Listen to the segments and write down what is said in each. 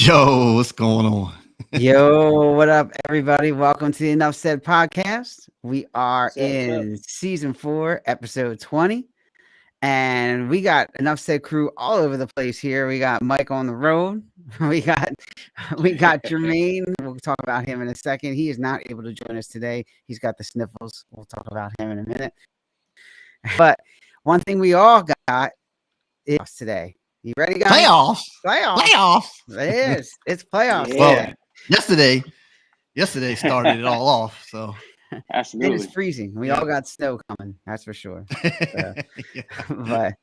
Yo, what's going on? Yo, what up, everybody? Welcome to the Enough Said podcast. We are What's up? in season 4, episode 20, and we got Enough Said crew all over the place here. We got Mike on the road. We got we got Jermaine. We'll talk about him in a second. He is not able to join us today. He's got the sniffles. We'll talk about him in a minute. But one thing we all got is today. You ready, guys? Playoffs. Playoffs. It is. It's playoffs. Yeah. Well, today. yesterday started it all off. So It Absolutely. is freezing. We Yeah. all got snow coming. That's for sure. yeah. But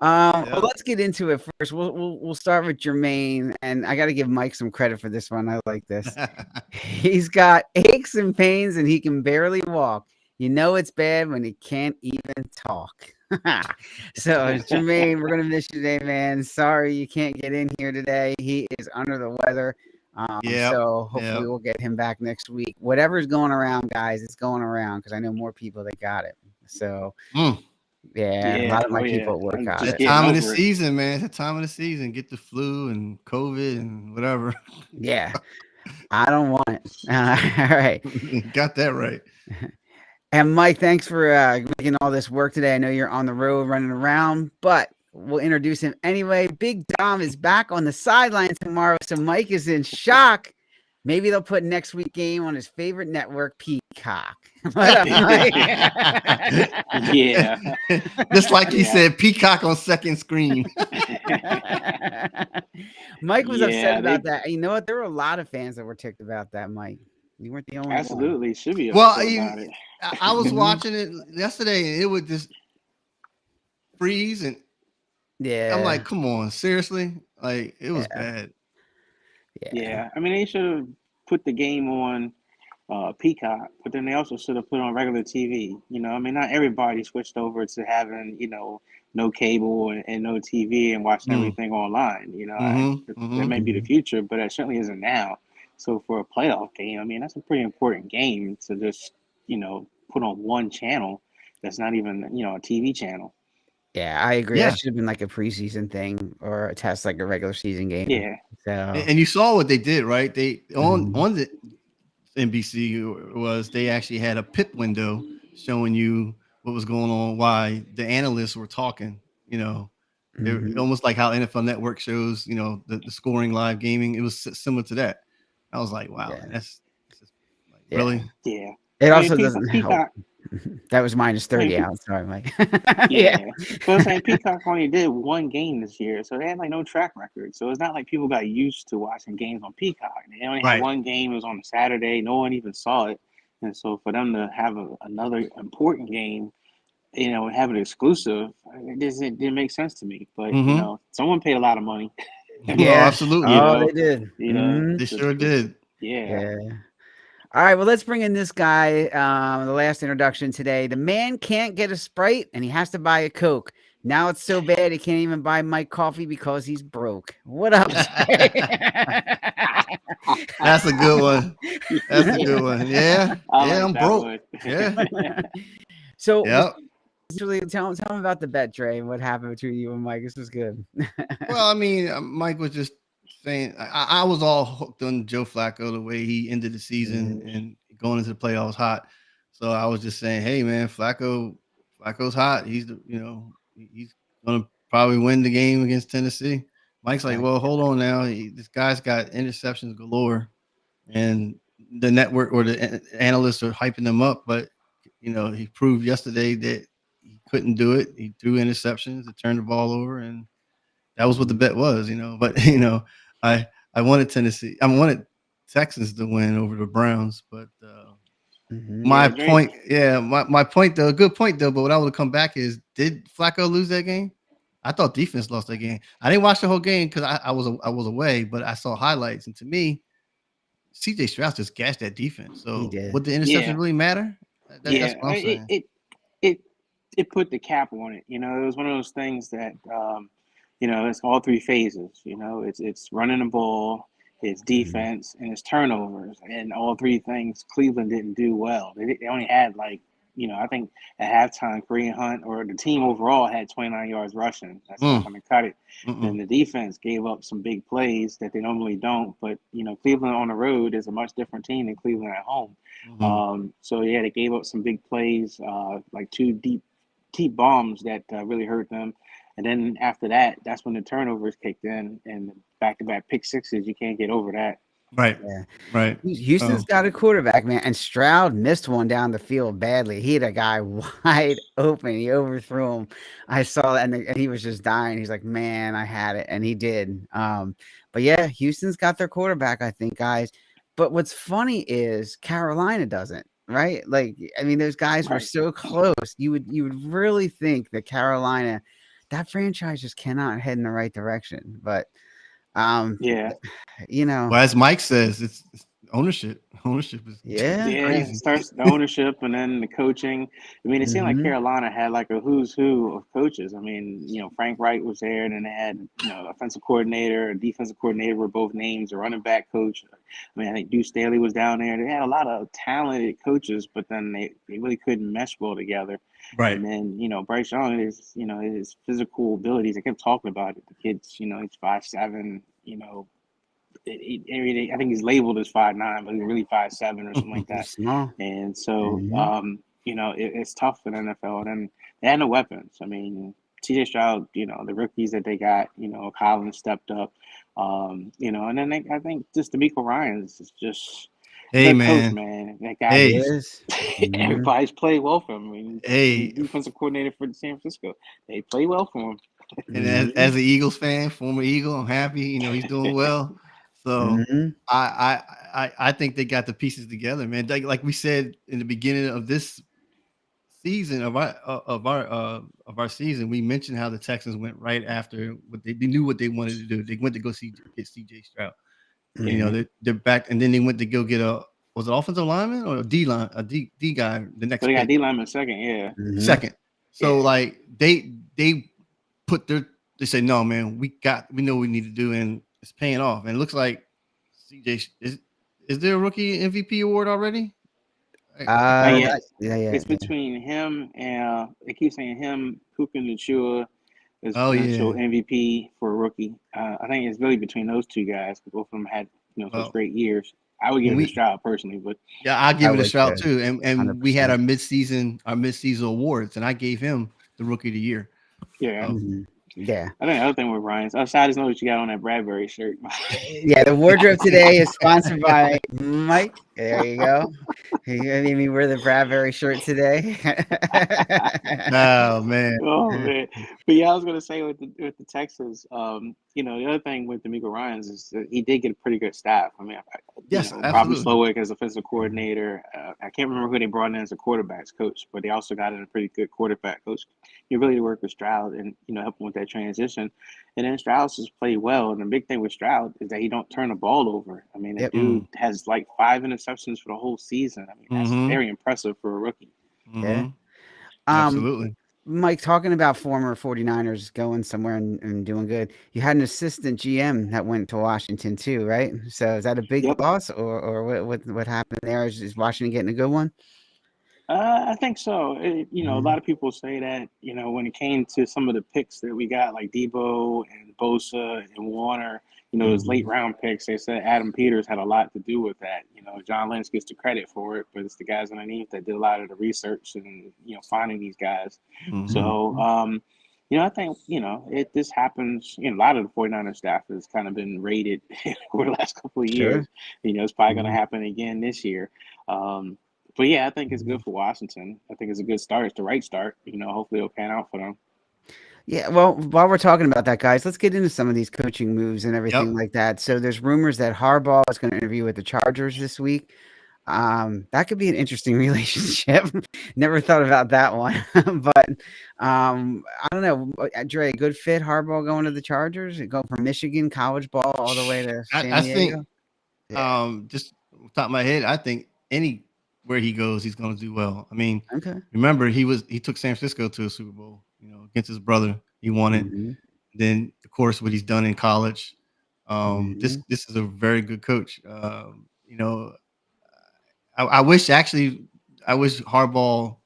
Yeah. well, let's get into it first. We'll start with Jermaine, and I got to give Mike some credit for this one. I like this. He's got aches and pains, and he can barely walk. You know it's bad when he can't even talk. So Jermaine, we're gonna miss you today, man. Sorry you can't get in here today. He is under the weather. Yep, So hopefully yep. we'll get him back next week. Whatever's going around, guys, it's going around because I know more people that got it. So Mm. yeah, a Yeah. lot of my Oh, yeah. people at work I'm got just That it. getting time of the over it. season, man. That time of the season. Get the flu and COVID and whatever. Yeah, I don't want it. All right. Got that right. And Mike, thanks for making all this work today. I know you're on the road running around, but we'll introduce him anyway. Big Dom is back on the sidelines tomorrow, so Mike is in shock. Maybe they'll put next week game on his favorite network, Peacock. What up, Mike? Yeah. Just like he Yeah. said, Peacock on second screen. Mike was Yeah, upset about they- that. You know what? There were a lot of fans that were ticked about that, Mike. You weren't the only one. Absolutely. Should be Well, upset you- about it. I was Mhm. watching it yesterday and it would just freeze and Yeah. I'm like, come on, seriously? Like it was Yeah. bad. Yeah. I mean, they should have put the game on Peacock, but then they also should have put on regular TV. I mean, not everybody switched over to having, no cable and no TV and watching Mm. everything online. Mhm, That mhm. may be the future, but it certainly isn't now. So for a playoff game, I mean, that's a pretty important game to just, put on one channel that's not even, a TV channel. Yeah, I agree. Yeah. That should have been like a preseason thing or a test like a regular season game. Yeah. So And you saw what they did, right? They Mhm. on the NBC was they actually had a pip window showing you what was going on, why the analysts were talking. Mhm. Almost like how NFL Network shows, the scoring live gaming. It was similar to that. I was like, wow, Yeah. that's just like, Yeah. really. Yeah. It I mean, also doesn't help. Peacock. That was minus 30 Pe- out. Sorry, Mike. Yeah. But I'm saying Peacock only did one game this year, so they had like no track record. So it's not like people got used to watching games on Peacock. They only Right. had one game, it was on a Saturday, no one even saw it. And so for them to have another important game, and have it exclusive, it didn't make sense to me. But Mhm. someone paid a lot of money. No, Yeah. absolutely. Oh, know, they did. Mhm. They sure did. Yeah. Yeah. All right. Well, let's bring in this guy. The last introduction today. The man can't get a Sprite and he has to buy a Coke. Now it's so bad he can't even buy Mike coffee because he's broke. What up? That's a good one. That's a good one. Yeah. I Yeah, like I'm that broke. one. Yeah. So, Yep. Julie, tell him about the bet, Dre, and what happened between you and Mike. This was good. Well, I mean, Mike was just saying I was all hooked on Joe Flacco the way he ended the season and going into the playoffs hot. So I was just saying, hey man, Flacco's hot. He's he's gonna probably win the game against Tennessee. Mike's like, Right. well, hold on now. This guy's got interceptions galore, and the network or the analysts are hyping them up, but he proved yesterday that he couldn't do it. He threw interceptions, it turned the ball over, and that was what the bet was, But I wanted Tennessee. I wanted Texans to win over the Browns, but Mhm. my Yeah, Dre- point, my point though, good point though. But what I would come back is, did Flacco lose that game? I thought defense lost that game. I didn't watch the whole game because I was away, but I saw highlights, and to me, CJ Stroud just gashed that defense. So did. would the interception Yeah. really matter? That's Yeah, what I'm saying. it put the cap on it. It was one of those things that it's all three phases. It's running the ball, it's defense, and it's turnovers, and all three things Cleveland didn't do well. They only had like I think at halftime, Kareem Hunt or the team overall had 29 yards rushing. That's not going to cut it. Then the defense gave up some big plays that they normally don't. But Cleveland on the road is a much different team than Cleveland at home. So yeah, they gave up some big plays, like two deep bombs that really hurt them. And then after that, that's when the turnovers kicked in and back-to-back pick sixes. You can't get over that. Right. Yeah. Right. Houston's got a quarterback, man, and Stroud missed one down the field badly. He had a guy wide open. He overthrew him. I saw that, and he was just dying. He's like, "Man, I had it," and he did. But yeah, Houston's got their quarterback, I think, guys. But what's funny is Carolina doesn't, right? Like, I mean, those guys were so close. You would really think that Carolina, that franchise just cannot head in the right direction. But yeah, well, as Mike says, it's ownership. Ownership is crazy. It starts the ownership and then the coaching. I mean, it seemed like Carolina had like a who's who of coaches. I mean, Frank Wright was there, and then they had offensive coordinator, a defensive coordinator were both names, a running back coach. I mean, I think Deuce Staley was down there. They had a lot of talented coaches, but then they really couldn't mesh well together. Right. And then Bryce Young is his physical abilities. I kept talking about it. The kid's he's 5'7". I think he's labeled as 5'9", but he's really 5'7" or something like that. Small. And so, it's tough in the NFL. And then they had no weapons. I mean, CJ Stroud, the rookies that they got, Collins stepped up, and then I think just DeMeco Ryans is just coach, man. That guy is. Everybody's played well for him. I mean, defensive coordinator for San Francisco. They play well for him. And as an Eagles fan, former Eagle, I'm happy. He's doing well. So I think they got the pieces together, man. Like we said in the beginning of this season of our season, we mentioned how the Texans went right after what they knew what they wanted to do. They went to go get CJ Stroud. They're back, and then they went to go get was it offensive lineman or a D guy? The next they got D lineman second, second. So like they they say, no, man, we know what we need to do, and it's paying off. And it looks like CJ is there a rookie MVP award already? It's between him and they keep saying him, Puka Nacua is potential MVP for a rookie. I think it's really between those two guys because both of them had such great years. I would give it to Stroud personally, but I'll give it to Stroud too. And 100%. We had our midseason awards, and I gave him the rookie of the year. Yeah. Yeah. I think the other thing with Ryan's, I just know what you got on that Bradbury shirt. Yeah, the wardrobe today is sponsored by Mike. There you go. You wear the Bradbury shirt today. Oh man. But yeah, I was gonna say with the Texans, the other thing with DeMeco Ryans is that he did get a pretty good staff. I mean, Bobby Slowick as offensive coordinator. I can't remember who they brought in as a quarterbacks coach, but they also got in a pretty good quarterback coach. You really work with Stroud and help him with that transition. And then Stroud just played well. And the big thing with Stroud is that he don't turn the ball over. I mean, the dude has like 5 interceptions for the whole season. I mean, that's very impressive for a rookie. Yeah. Absolutely. Mike, talking about former 49ers going somewhere and doing good, you had an assistant GM that went to Washington too, right? So is that a big loss or what happened there? Is Washington getting a good one? I think so. A lot of people say that, when it came to some of the picks that we got, like Debo and Bosa and Warner, those late round picks, they said Adam Peters had a lot to do with that. John Lynch gets the credit for it, but it's the guys underneath that did a lot of the research and, finding these guys. So, I think, this happens. A lot of the 49er staff has kind of been rated over the last couple of years. It's probably going to happen again this year. But yeah, I think it's good for Washington. I think it's a good start. It's the right start. Hopefully it'll pan out for them. Yeah, well, while we're talking about that, guys, let's get into some of these coaching moves and everything like that. So there's rumors that Harbaugh is going to interview with the Chargers this week. That could be an interesting relationship. Never thought about that one. But I don't know. Dre, good fit, Harbaugh going to the Chargers? Go from Michigan, college ball, all the way to San Diego? I think, just top of my head, I think anywhere he goes, he's going to do well. I mean, remember, he took San Francisco to a Super Bowl, against his brother. He won it. Then, of course, what he's done in college. This is a very good coach. I wish Harbaugh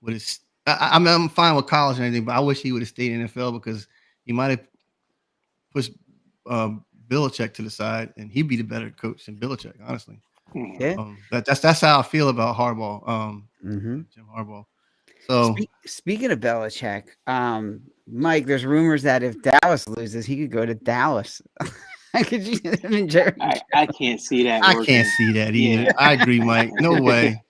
would have. I mean, I'm fine with college and anything, but I wish he would have stayed in NFL because he might have pushed Belichick to the side, and he'd be the better coach than Belichick, honestly. Yeah. That's how I feel about Harbaugh, Jim Harbaugh. So Speaking of Belichick, Mike, there's rumors that if Dallas loses, he could go to Dallas. Could you? I mean, Jerry, I can't see that. I working. can't see that either. Yeah. I agree, Mike. No way.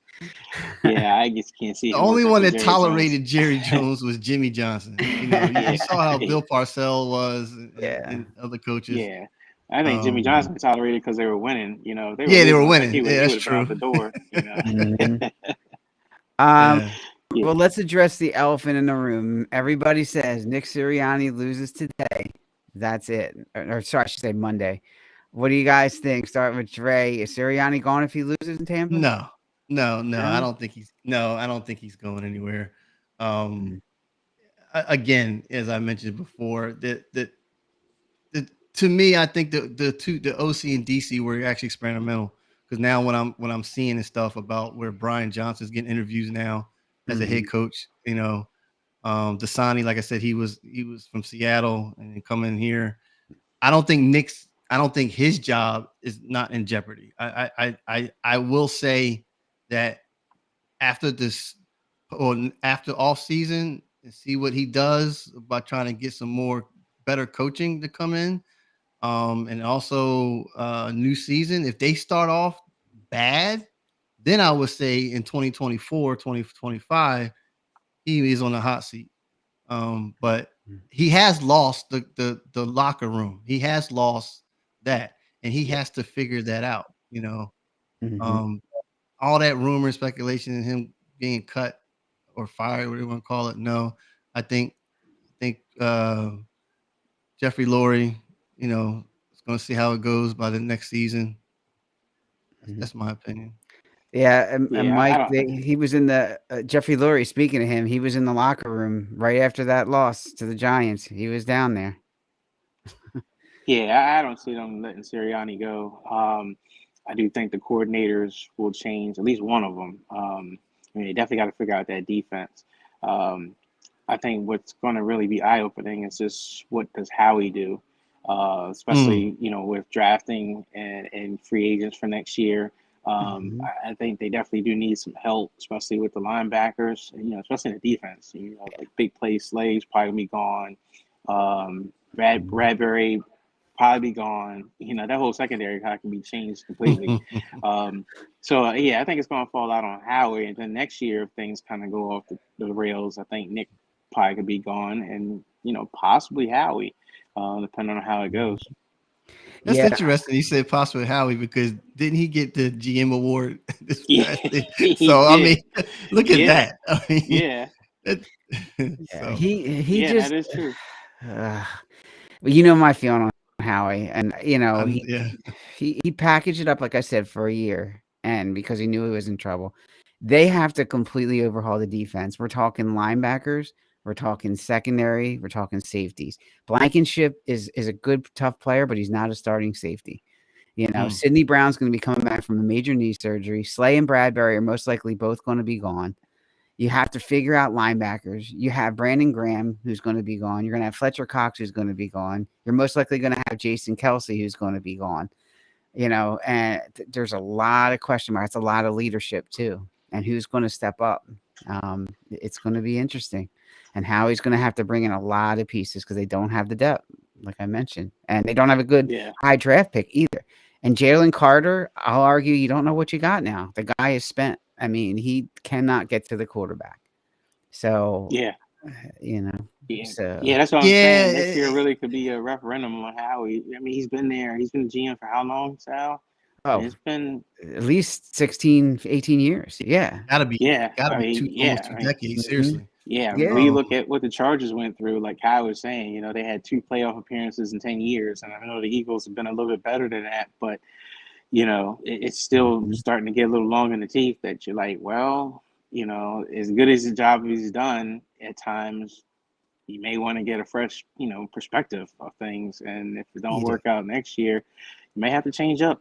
Yeah, I just can't see. The him only working one for that Jerry tolerated Jones. Jerry Jones was Jimmy Johnson. You know, you saw how Bill Parcells was and other coaches. Yeah. I think Jimmy Johnson tolerated because they were winning. You know, they were losing, winning. He would that's have been true. out the door. You know. Yeah. Yeah. Well, let's address the elephant in the room. Everybody says Nick Sirianni loses today. That's it. Or sorry, I should say Monday. What do you guys think? Starting with Dre. Is Sirianni gone if he loses in Tampa? No. I don't think he's going anywhere. Again, as I mentioned before, that to me, I think the OC and DC were actually experimental because now when I'm seeing and stuff about where Brian Johnson's getting interviews now as a head coach, you know, Dasani, like I said, he was from Seattle and coming here. I don't think his job is not in jeopardy. I will say that after this or after off season and see what he does by trying to get some more better coaching to come in. And also new season. If they start off bad, then I would say in 2024, 2025, he is on the hot seat. But he has lost the locker room. He has lost that, and he has to figure that out. You know, all that rumor and speculation and him being cut or fired, whatever you want to call it. No, I think Jeffrey Lurie, you know, is going to see how it goes by the next season. That's my opinion. Yeah, and Mike, he was in the Jeffrey Lurie. Speaking of him, he was in the locker room right after that loss to the Giants. He was down there. Yeah, I don't see them letting Sirianni go. I do think the coordinators will change, at least one of them. I mean, they definitely got to figure out that defense. I think what's going to really be eye-opening is just what does Howie do, especially, you know, with drafting and free agents for next year. I think they definitely do need some help, especially with the linebackers, you know, especially in the defense. You know, like big play Slaves probably gonna be gone. Bradbury probably be gone. You know, that whole secondary kind of can be changed completely. So yeah, I think it's going to fall out on Howie, and then next year if things kind of go off the rails, I think Nick probably could be gone, and you know, possibly Howie, depending on how it goes. That's interesting. You said possibly Howie because didn't he get the GM award this past year? So I mean, look at that. I mean, so. He just that is true. You know my feeling on Howie, and you know he packaged it up like I said for a year, and because he knew he was in trouble, they have to completely overhaul the defense. We're talking linebackers. We're talking secondary. We're talking safeties. Blankenship is a good, tough player, but he's not a starting safety. You know, Sidney Brown's going to be coming back from a major knee surgery. Slay and Bradbury are most likely both going to be gone. You have to figure out linebackers. You have Brandon Graham, who's going to be gone. You're going to have Fletcher Cox, who's going to be gone. You're most likely going to have Jason Kelsey, who's going to be gone. You know, and there's a lot of question marks. It's a lot of leadership, too. And who's going to step up? It's going to be interesting. And Howie's going to have to bring in a lot of pieces because they don't have the depth, like I mentioned. And they don't have a good high draft pick either. And Jalen Carter, I'll argue you don't know what you got now. The guy is spent. I mean, he cannot get to the quarterback. So, you know. So. Yeah, that's what I'm saying. Next year really could be a referendum on Howie. I mean, he's been there. He's been GM for how long, Sal? Oh, it's been at least 16, 18 years. Yeah. Gotta be almost 2 decades. Seriously. Yeah. When you look at what the Chargers went through, like Kyle was saying, you know, they had 2 playoff appearances in 10 years. And I know the Eagles have been a little bit better than that, but, you know, it's still starting to get a little long in the teeth that you're like, well, you know, as good as the job he's done, at times you may want to get a fresh, you know, perspective of things. And if it don't work out next year, you may have to change up.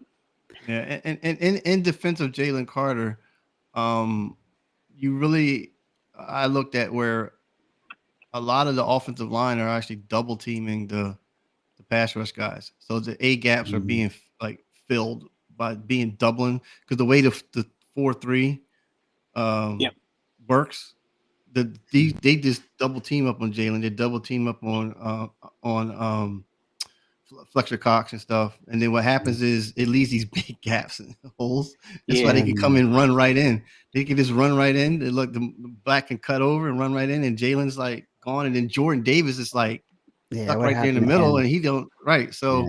Yeah, and in defense of Jalen Carter, you really I looked at where a lot of the offensive line are actually double teaming the pass rush guys. So the A gaps are being like filled by being doubling because the way the 4-3 Yep. works, they just double team up on Jalen. They double team up on Fletcher Cox and stuff. And then what happens is it leaves these big gaps and holes. That's why they can come and run right in. They can just run right in. They look, the back can cut over and run right in. And Jalen's like gone. And then Jordan Davis is like stuck right there in the middle. And he don't, right. So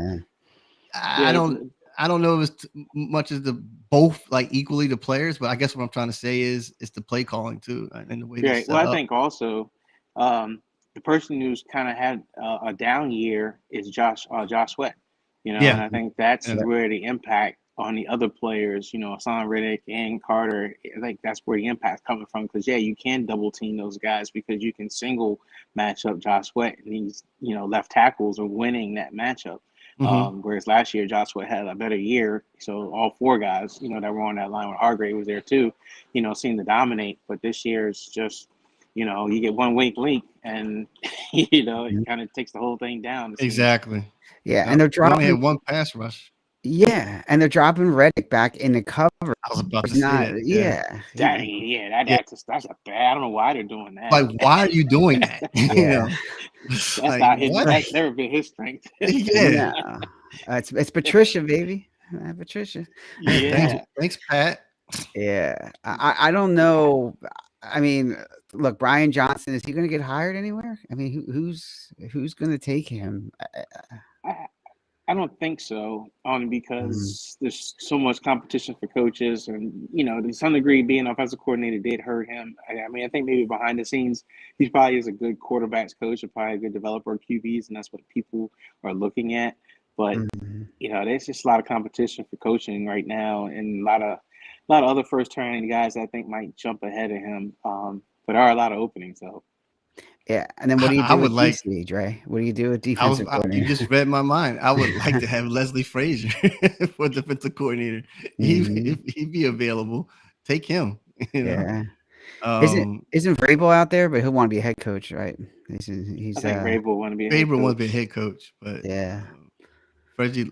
I don't know if it's much as the both like equally the players, but I guess what I'm trying to say is it's the play calling too and the way they set Well, up. I think also the person who's kind of had a down year is Josh Sweat. You know, and I think that's where the impact on the other players, you know, Hassan Riddick and Carter, I think that's where the impact's coming from. Because you can double team those guys because you can single match up Josh Sweat, and these, you know, left tackles are winning that matchup. Whereas last year, Josh Sweat had a better year. So all four guys, you know, that were on that line with Hargrave was there too, you know, seemed to dominate. But this year it's just, you know, you get one weak link and, you know, it kind of takes the whole thing down. Exactly. Yeah. And they're dropping. They only had one pass rush. Yeah. And they're dropping Reddick back in the cover. I was about to say that. That's a bad. I don't know why they're doing that. Like, why are you doing that? You know? That's like, not his. That's never been his strength. It's Patricia, baby. Patricia. Yeah. Thanks, Pat. Yeah. I don't know. I mean, look, Brian Johnson, is he going to get hired anywhere? I mean, who's going to take him? I don't think so, only because there's so much competition for coaches, and you know, to some degree, being offensive coordinator did hurt him. I mean, I think maybe behind the scenes, he probably is a good quarterbacks coach, or probably a good developer of QBs, and that's what people are looking at. But you know, there's just a lot of competition for coaching right now, and a lot of other first-turn guys I think might jump ahead of him. But there are a lot of openings, though. Yeah, and then what do you do with DC, Dre? What do you do with defensive coordinator? You just read my mind. I would like to have Leslie Frazier for defensive coordinator. If he'd be available, take him. You know? Isn't Vrabel out there? But he'll want to be a head coach, right? I think Vrabel want to be. Vrabel wants to be a head coach, but Reggie,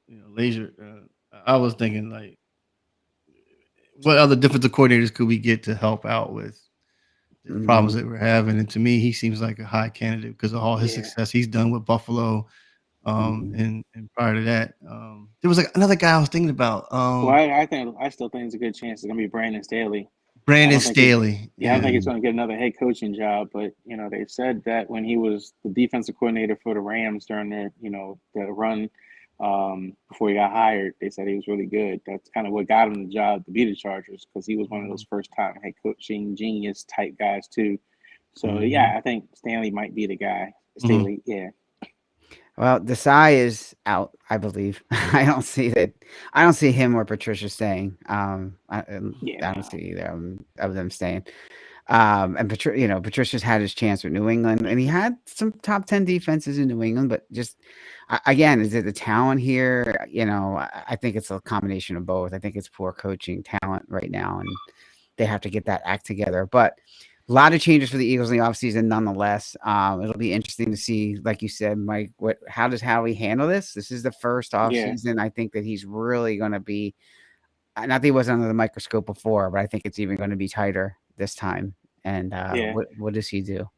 Lazier. I was thinking like, what other defensive coordinators could we get to help out with the problems that we're having? And to me, he seems like a high candidate because of all his success he's done with Buffalo. And prior to that, there was like another guy I was thinking about. Well, I still think it's a good chance it's gonna be Brandon Staley. Brandon Staley. I don't think he's going to get another head coaching job, but you know, they said that when he was the defensive coordinator for the Rams during their, you know, the run before he got hired, they said he was really good. That's kind of what got him the job to be the Chargers, because he was one of those first-time head coaching genius type guys too. So I think Stanley might be the guy. Staley, Well, Desai is out, I believe. I don't see him or Patricia staying. I don't see either of them staying. And Patricia's had his chance with New England, and he had some top 10 defenses in New England, but just again, is it the talent here? You know, I think it's a combination of both. I think it's poor coaching, talent right now, and they have to get that act together. But a lot of changes for the Eagles in the offseason, nonetheless. It'll be interesting to see, like you said, Mike, how does Howie handle this? This is the first offseason. I think that he's really going to be, not that he wasn't under the microscope before, but I think it's even going to be tighter this time. And what does he do?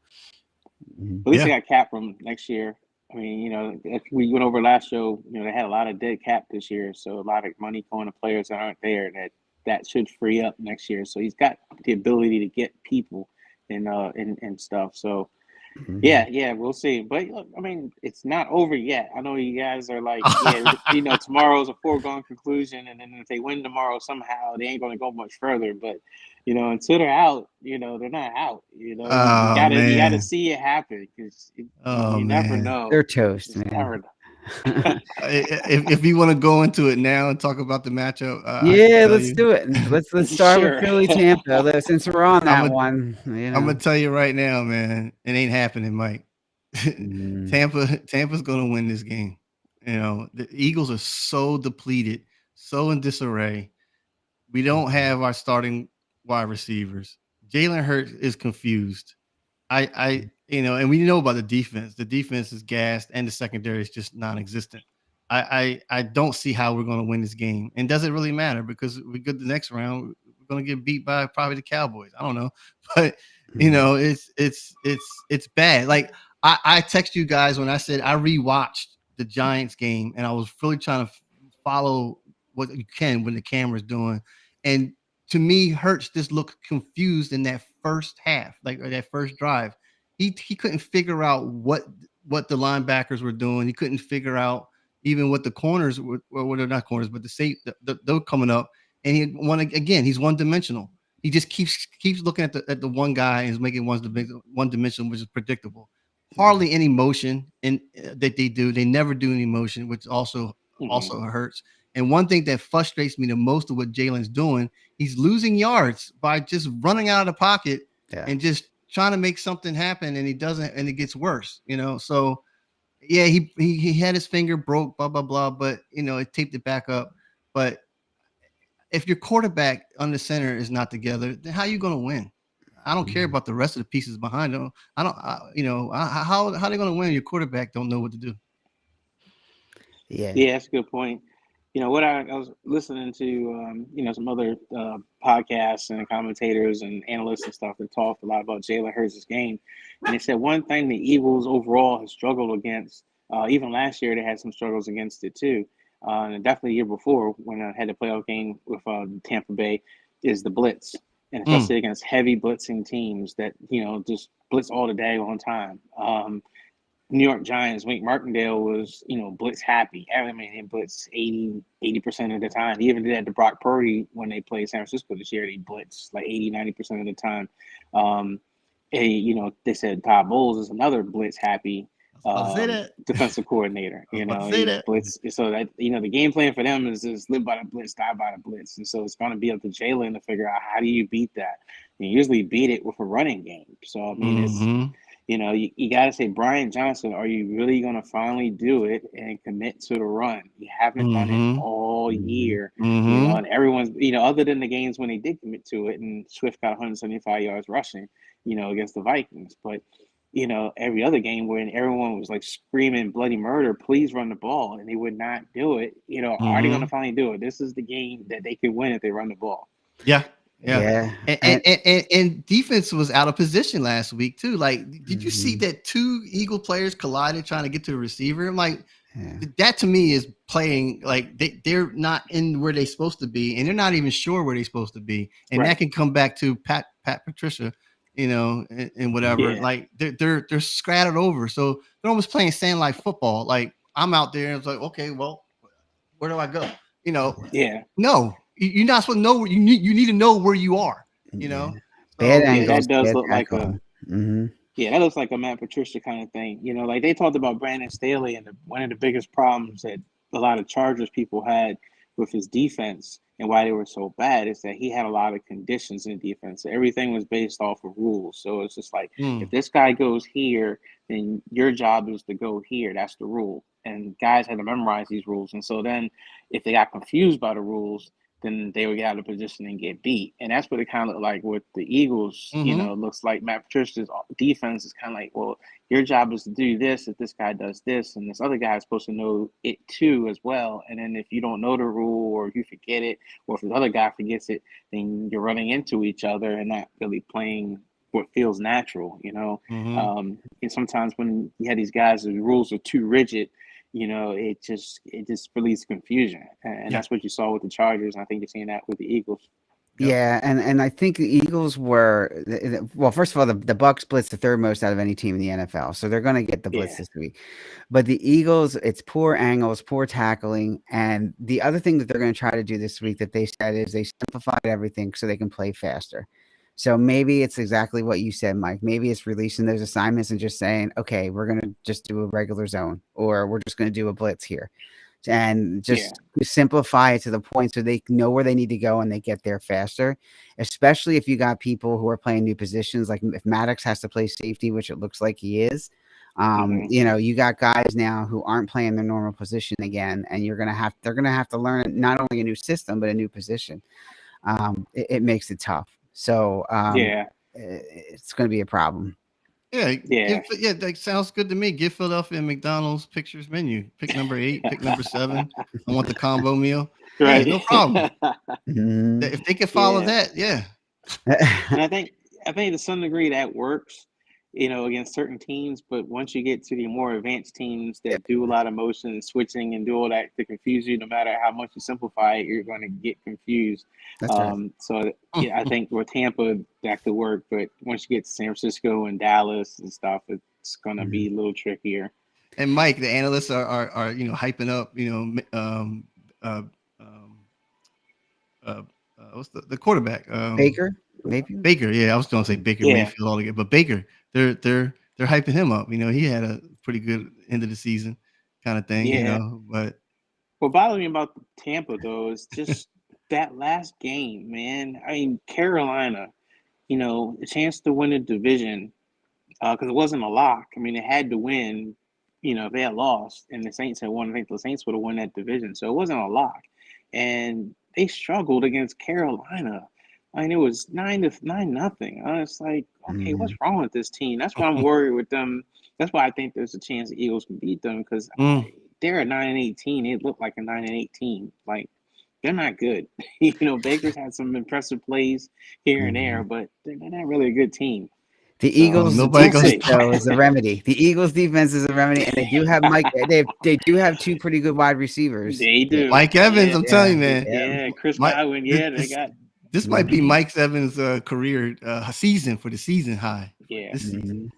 At least they got cap room next year. I mean, you know, if we went over last show, you know, they had a lot of dead cap this year, so a lot of money going to players that aren't there that should free up next year. So he's got the ability to get people and stuff. So we'll see. But look, I mean, it's not over yet. I know you guys are like, you know, tomorrow's a foregone conclusion, and then if they win tomorrow somehow, they ain't going to go much further. But you know, until they're out, you know, they're not out. You know, you gotta see it happen, because you never know. They're toast, man. If you want to go into it now and talk about the matchup, let's do it. Let's start with Philly Tampa. Since we're on that one, you know. I'm gonna tell you right now, man, it ain't happening, Mike. Tampa's gonna win this game. You know, the Eagles are so depleted, so in disarray. We don't have our starting wide receivers. Jalen Hurts is confused. And we know about the defense. The defense is gassed, and the secondary is just non-existent. I don't see how we're going to win this game, and does it really matter because we go the next round, we're going to get beat by probably the Cowboys. I don't know, but it's bad. Like I text you guys when I said I rewatched the Giants game, and I was really trying to follow what you can when the camera's doing, and to me, Hurts just looked confused in that first half, like or that first drive. He couldn't figure out what the linebackers were doing. He couldn't figure out even what the corners were. Well, they're not corners, but they're coming up, and he's one dimensional. He just keeps looking at the one guy and is making one dimensional, which is predictable. Hardly any motion that they do. They never do any motion, which also hurts. And one thing that frustrates me the most of what Jalen's doing, he's losing yards by just running out of the pocket and just trying to make something happen, and he doesn't, and it gets worse, So, yeah, he had his finger broke, blah blah blah, but it taped it back up. But if your quarterback on the center is not together, then how are you going to win? I don't care about the rest of the pieces behind them. How are they going to win? Your quarterback don't know what to do. Yeah, that's a good point. What I was listening to, some other podcasts and commentators and analysts and stuff that talked a lot about Jalen Hurts' game. And they said one thing the Eagles overall has struggled against, even last year they had some struggles against it too. And definitely the year before when I had the playoff game with Tampa Bay, is the blitz. And especially against heavy blitzing teams that, just blitz all the day on time. New York Giants, Wink Martindale was, blitz happy. I mean, he blitzed 80% of the time. He even did that to Brock Purdy when they played San Francisco this year. They blitzed like 90% of the time. They said Todd Bowles is another blitz happy defensive coordinator. He blitz. So that, the game plan for them is just live by the blitz, die by the blitz. And so it's going to be up to Jalen to figure out how do you beat that. You usually beat it with a running game. So, I mean, it's, you got to say, Brian Johnson, are you really going to finally do it and commit to the run? You haven't done it all year, and everyone's, other than the games when they did commit to it and Swift got 175 yards rushing, against the Vikings. But, every other game when everyone was like screaming bloody murder, please run the ball, and they would not do it. Are they going to finally do it? This is the game that they could win if they run the ball. Yeah. And defense was out of position last week too. Like, did you see that two Eagle players collided trying to get to the receiver? I'm like, that to me is playing like they're not in where they're supposed to be, and they're not even sure where they're supposed to be. And that can come back to Pat Patricia, and whatever. Yeah. Like they're scattered over, so they're almost playing sand-like football. Like I'm out there, and it's like, okay, well, where do I go? No. You're not supposed to know. You need to know where you are. So, that does look like a. Yeah, that looks like a Matt Patricia kind of thing. Like they talked about Brandon Staley, and one of the biggest problems that a lot of Chargers people had with his defense and why they were so bad is that he had a lot of conditions in defense. So everything was based off of rules. So it's just like if this guy goes here, then your job is to go here. That's the rule. And guys had to memorize these rules. And so then if they got confused by the rules, then they would get out of position and get beat. And that's what it kind of looked like with the Eagles. It looks like Matt Patricia's defense is kind of like, well, your job is to do this if this guy does this, and this other guy is supposed to know it too as well. And then if you don't know the rule or if you forget it, or if the other guy forgets it, then you're running into each other and not really playing what feels natural, And sometimes when you have these guys, the rules are too rigid, it just releases confusion, and that's what you saw with the Chargers, and I think you're seeing that with the Eagles. Yeah, and I think the Eagles were well. First of all, the Bucs blitzed the third most out of any team in the NFL, so they're going to get the blitz this week. But the Eagles, it's poor angles, poor tackling, and the other thing that they're going to try to do this week that they said is they simplified everything so they can play faster. So maybe it's exactly what you said, Mike. Maybe it's releasing those assignments and just saying, okay, we're going to just do a regular zone, or we're just going to do a blitz here, and just simplify it to the point so they know where they need to go and they get there faster, especially if you got people who are playing new positions. Like if Maddox has to play safety, which it looks like he is, you got guys now who aren't playing their normal position again, and they're going to have to learn not only a new system, but a new position. It makes it tough. So, it's going to be a problem. Yeah, Yeah. That sounds good to me. Give Philadelphia McDonald's pictures menu. Pick number 8, pick number 7. I want the combo meal. Right. Yeah, no problem. Mhm. If they can follow Yeah. that, yeah. And I think to some degree that works, against certain teams. But once you get to the more advanced teams that do a lot of motion and switching and do all that to confuse you, no matter how much you simplify it, you're going to get confused. That's right. So yeah, I think with Tampa that could work, but once you get to San Francisco and Dallas and stuff, it's going to be a little trickier. And Mike, the analysts are hyping up, what's the quarterback? Baker, maybe. Baker, yeah, I was going to say Baker Mayfield all together, but Baker, they're hyping him up. He had a pretty good end of the season kind of thing. Yeah. But what bothers me about Tampa though is just that last game, man. I mean, Carolina, the chance to win a division, because it wasn't a lock. I mean, they had to win. If they had lost and the Saints had won, I think the Saints would have won that division. So it wasn't a lock, and they struggled against Carolina. I mean, it was 9-0. I was like, okay, what's wrong with this team? That's why I'm worried with them. That's why I think there's a chance the Eagles can beat them, because they're a 9-18. It looked like a 9-18. Like, they're not good. Baker's had some impressive plays here and there, but they're not really a good team. The Eagles nobody is a remedy. The Eagles defense is a remedy, and they do have Mike. They do have 2 pretty good wide receivers. They do. Mike Evans, I'm telling you, man. Yeah, Chris Godwin. Yeah, they got. This might be Mike Evans' career season for the season high. Yeah. This season.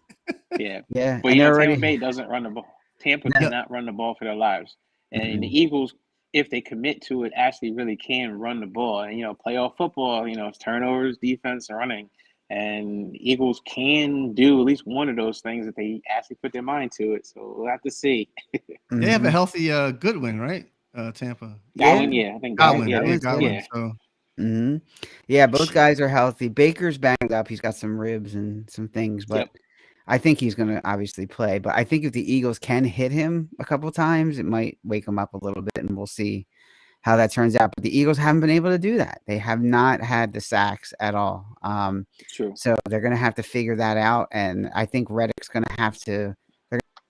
Yeah. Yeah. But Tampa Bay doesn't run the ball. Tampa cannot run the ball for their lives, and the Eagles, if they commit to it, actually really can run the ball. And playoff football, it's turnovers, defense, and running. And Eagles can do at least one of those things if they actually put their mind to it. So we'll have to see. They have a healthy Goodwin, right? Tampa. Godwin, I think Godwin. Godwin. So. Yeah, both guys are healthy. Baker's banged up. He's got some ribs and some things, but I think he's going to obviously play. But I think if the Eagles can hit him a couple times, it might wake him up a little bit, and we'll see how that turns out. But the Eagles haven't been able to do that. They have not had the sacks at all. True. So they're going to have to figure that out. And I think Reddick's going to have to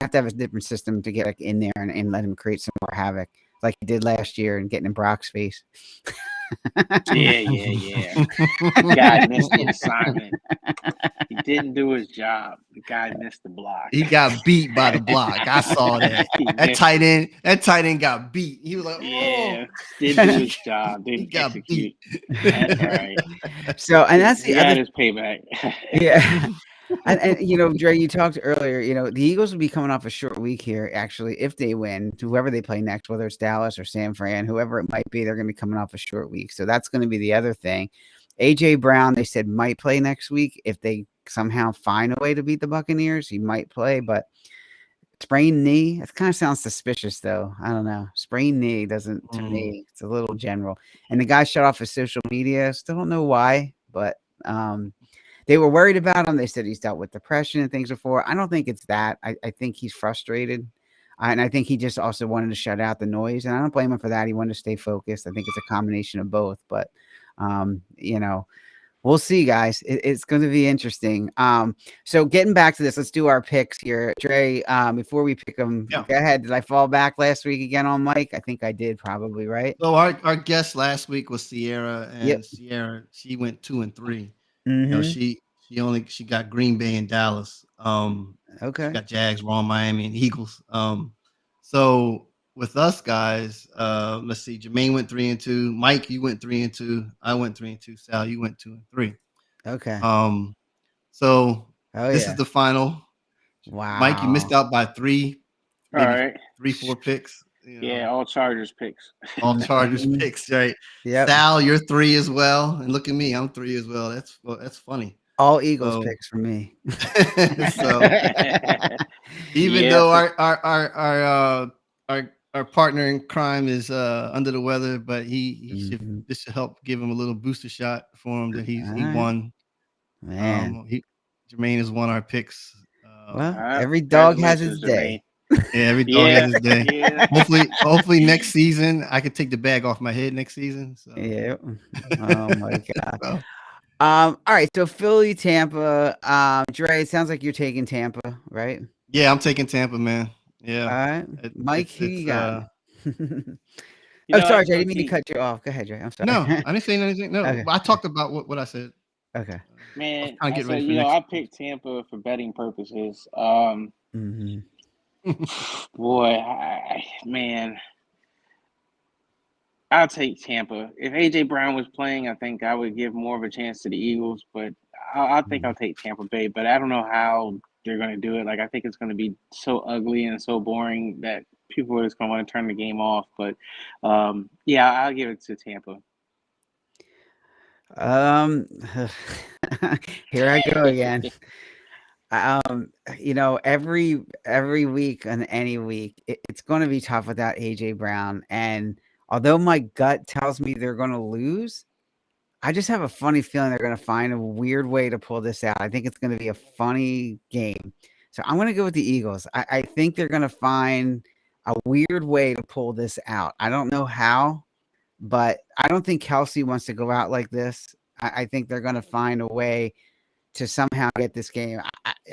have a different system to get in there and let him create some more havoc, like he did last year and getting in Brock's face. Yeah. The guy missed the assignment. He didn't do his job. The guy missed the block. He got beat by the block. I saw that. That tight end got beat. He was like, didn't do his job. Didn't execute. Beat. That's right. So, and that's the other his payback. Yeah. And Dre, you talked earlier, the Eagles will be coming off a short week here, actually, if they win, to whoever they play next, whether it's Dallas or San Fran, whoever it might be, they're going to be coming off a short week. So that's going to be the other thing. A.J. Brown, they said, might play next week. If they somehow find a way to beat the Buccaneers, he might play, but sprained knee, it kind of sounds suspicious, though. I don't know. Sprained knee doesn't, to me, it's a little general. And the guy shut off his social media. Still don't know why, but they were worried about him. They said he's dealt with depression and things before. I don't think it's that. I think he's frustrated. And I think he just also wanted to shut out the noise. And I don't blame him for that. He wanted to stay focused. I think it's a combination of both. But, we'll see, guys. It's going to be interesting. So getting back to this, let's do our picks here. Dre, before we pick them, go ahead. Did I fall back last week again on Mike? I think I did, probably, right? So our guest last week was Sierra, and Sierra, she went 2-3. She got Green Bay and Dallas. Okay. She got Jags, Miami, and Eagles. So with us guys, let's see. Jermaine went 3-2. Mike, you went 3-2. I went 3-2. Sal, you went 2-3. Okay. So this is the final. Wow. Mike, you missed out by 3. All right. 3-4 picks. Yeah, all Chargers picks. All Chargers picks, right? Yeah. Sal, you're 3 as well, and look at me, I'm 3 as well. That's funny. All Eagles picks for me. So even though our partner in crime is under the weather, but this should help give him a little booster shot for him that he won. Man, Jermaine has won our picks. Every dog has his day. Yeah, every dog has his day. Yeah. Hopefully next season I can take the bag off my head next season. So. Yeah. Oh my God. All right, so Philly, Tampa. Dre, it sounds like you're taking Tampa, right? Yeah, I'm taking Tampa, man. All Yeah, right, Mike, who it's you got? You Oh, know, I sorry, just Dre. I go didn't mean to keep cut you off. Go ahead, Dre. I'm sorry. no, I didn't say anything. No, Okay. I talked about what I said. Okay. I was man. trying to I get ready said, for you know, I next. picked Tampa for betting purposes. Hmm. Boy, man, I'll take Tampa. If AJ Brown was playing, I think I would give more of a chance to the Eagles, but I think I'll take Tampa Bay. But I don't know how they're going to do it. Like, I think it's going to be so ugly and so boring that people are just going to want to turn the game off. But yeah, I'll give it to Tampa. Um, here I go again. Um, every week and any week, it's going to be tough without AJ Brown. And although my gut tells me they're going to lose, I just have a funny feeling they're going to find a weird way to pull this out. I think it's going to be a funny game. So I'm going to go with the Eagles. I think they're going to find a weird way to pull this out. I don't know how, but I don't think Kelsey wants to go out like this. I think they're going to find a way to somehow get this game.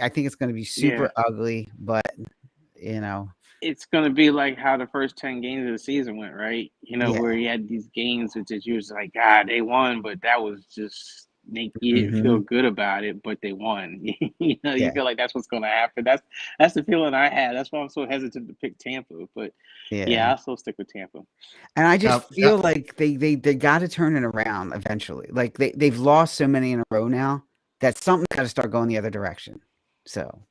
I think it's going to be Yeah. super ugly, but you know, It's going to be like how the first 10 games of the season went, right? You know, yeah. where you had these games which is usually like, God, they won, but that was just make you didn't feel Hmm. good about it, but they won. You know, you Yeah. feel like that's what's going to happen. That's the feeling I had. That's why I'm so hesitant to pick Tampa. But Yeah. yeah, I'll still stick with Tampa. And I just Yeah, feel like they got to turn it around eventually. Like they've lost so many in a row now that something got to start going the other direction. So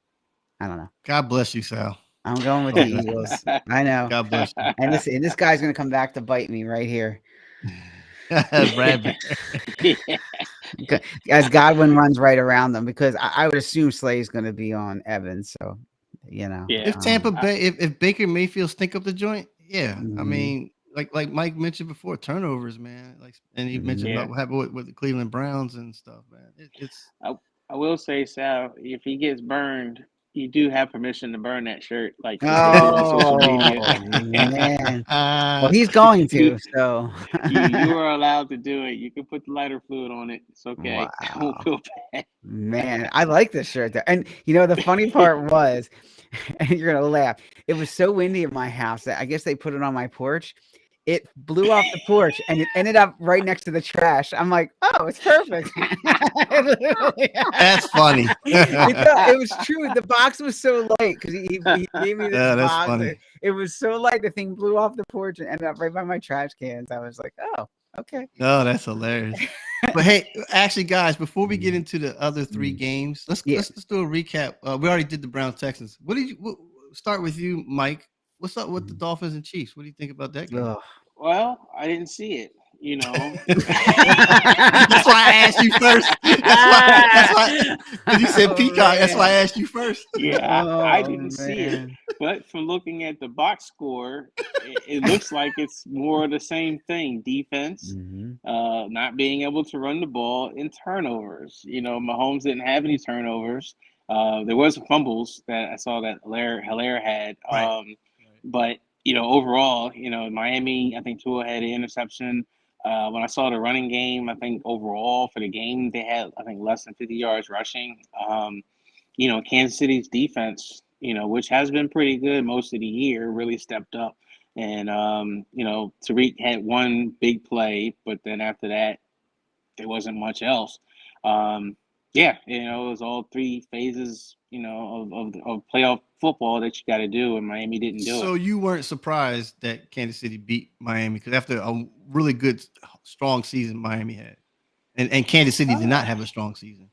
I don't know. God bless you, Sal. I'm going with the God bless you. Eagles. I know. God bless you. And this guy's gonna come back to bite me right here. Bradbury. As Godwin runs right around them because I would assume Slay's gonna be on Evans. So you know. Yeah. If Tampa I, Bay, if Baker Mayfield stink up the joint, yeah. I Mhm, mean, like Mike mentioned before, turnovers, man. Like, and he mentioned mhm. yeah. about what happened with the Cleveland Browns and stuff, man. It's I, I will say, Sal, if he gets burned, you do have permission to burn that shirt, like you did on social media. Oh man. Well, he's going you to. So you are allowed to do it. You can put the lighter fluid on it. It's okay. I won't wow. feel bad. Man, I like this shirt though. And the funny part was, and you're gonna laugh, it was so windy at my house that I guess they put it on my porch. It blew off the porch and it ended up right next to the trash. I'm like, oh, it's perfect. It literally- that's funny. it was true. The box was so light because he gave me this Yeah, that's box. funny. It was so light, the thing blew off the porch and ended up right by my trash cans. I was like, oh, okay. No, that's hilarious. But hey, actually, guys, before we get Mm, into the other three mm. games, let's Yeah. let's just do a recap. We already did the Browns Texans. What did you start with you, Mike? What's up with the Dolphins and Chiefs? What do you think about that game? Ugh. Well, I didn't see it. You know. That's why I asked you first. That's why because you said Oh, Peacock. That's why I man. asked you first. Yeah, I Oh, didn't see it, man. but from looking at the box score, it looks like it's more of the same thing: defense, Mhm. not being able to run the ball, and turnovers. You know, Mahomes didn't have any turnovers. There was fumbles that I saw that Hilaire had, Right. Right. but you know, overall, you know, Miami, I think Tua had an interception. When I saw the running game, I think overall for the game they had, I think, less than 50 yards rushing. You know, Kansas City's defense, you know, which has been pretty good most of the year, really stepped up. And you know, Tariq had one big play, but then after that, there wasn't much else. Um, yeah, you know, it was all three phases, you know, of playoff football that you got to do, and Miami didn't do it. So you weren't surprised that Kansas City beat Miami because after a really good, strong season Miami had, and Kansas City did not Uh, have a strong season.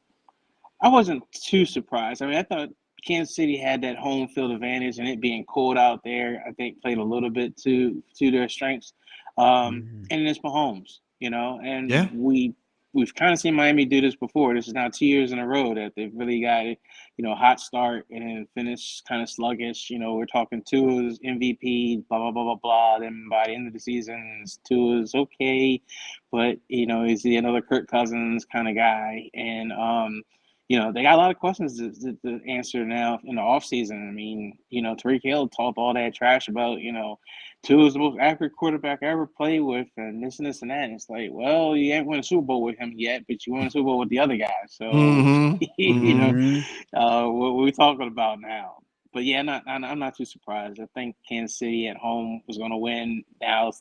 I wasn't too surprised. I mean, I thought Kansas City had that home field advantage, and it being cold out there, I think played a little bit to their strengths. Mhm. And it's Mahomes, you know, and Yeah. we've kind of seen Miami do this before. This is now 2 years in a row that they've really got it, you know, hot start and then finish kind of sluggish. You know, we're talking Tua's MVP, blah blah blah blah blah. Then by the end of the season, Tua's okay, but you know, is he another Kirk Cousins kind of guy? And they got a lot of questions to answer now in the offseason. I mean, Tariq Hill talked all that trash about, Tua is the most accurate quarterback I ever played with, and this and this and that. And it's like, well, you ain't won a Super Bowl with him yet, but you won a Super Bowl with the other guy. So, Mhm. what we talking about now? But yeah, I'm not too surprised. I think Kansas City at home was going to win. Now,